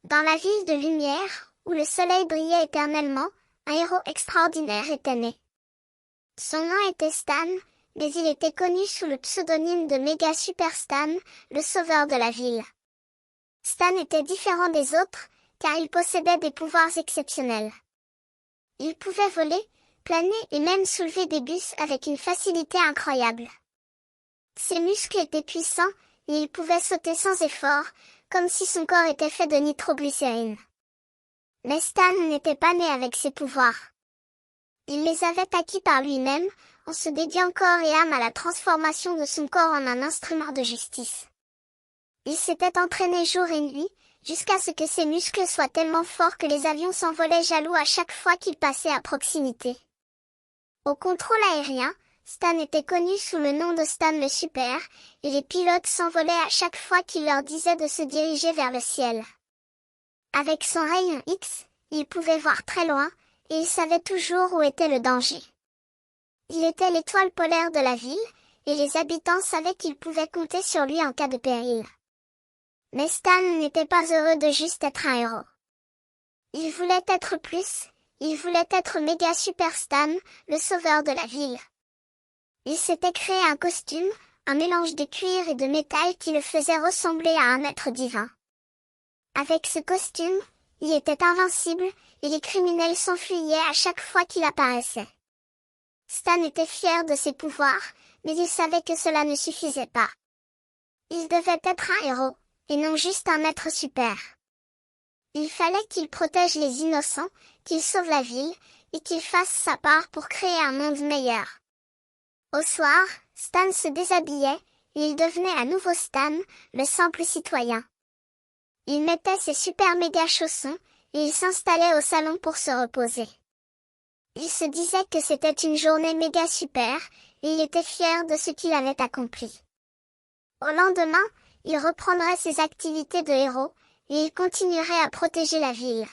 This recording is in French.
Dans la ville de lumière, où le soleil brillait éternellement, un héros extraordinaire était né. Son nom était Stan, mais il était connu sous le pseudonyme de Mega Super Stan, le sauveur de la ville. Stan était différent des autres, car il possédait des pouvoirs exceptionnels. Il pouvait voler, planer et même soulever des bus avec une facilité incroyable. Ses muscles étaient puissants, et il pouvait sauter sans effort, comme si son corps était fait de nitroglycérine. Mais Stan n'était pas né avec ses pouvoirs. Il les avait acquis par lui-même, en se dédiant corps et âme à la transformation de son corps en un instrument de justice. Il s'était entraîné jour et nuit, jusqu'à ce que ses muscles soient tellement forts que les avions s'envolaient jaloux à chaque fois qu'il passait à proximité. Au contrôle aérien, Stan était connu sous le nom de Stan le Super, et les pilotes s'envolaient à chaque fois qu'il leur disait de se diriger vers le ciel. Avec son rayon X, il pouvait voir très loin, et il savait toujours où était le danger. Il était l'étoile polaire de la ville, et les habitants savaient qu'ils pouvaient compter sur lui en cas de péril. Mais Stan n'était pas heureux de juste être un héros. Il voulait être plus, il voulait être Méga Super Stan, le sauveur de la ville. Il s'était créé un costume, un mélange de cuir et de métal qui le faisait ressembler à un être divin. Avec ce costume, il était invincible, et les criminels s'enfuyaient à chaque fois qu'il apparaissait. Stan était fier de ses pouvoirs, mais il savait que cela ne suffisait pas. Il devait être un héros, et non juste un être super. Il fallait qu'il protège les innocents, qu'il sauve la ville, et qu'il fasse sa part pour créer un monde meilleur. Au soir, Stan se déshabillait, et il devenait à nouveau Stan, le simple citoyen. Il mettait ses super méga chaussons, et il s'installait au salon pour se reposer. Il se disait que c'était une journée méga super, et il était fier de ce qu'il avait accompli. Au lendemain, il reprendrait ses activités de héros, et il continuerait à protéger la ville.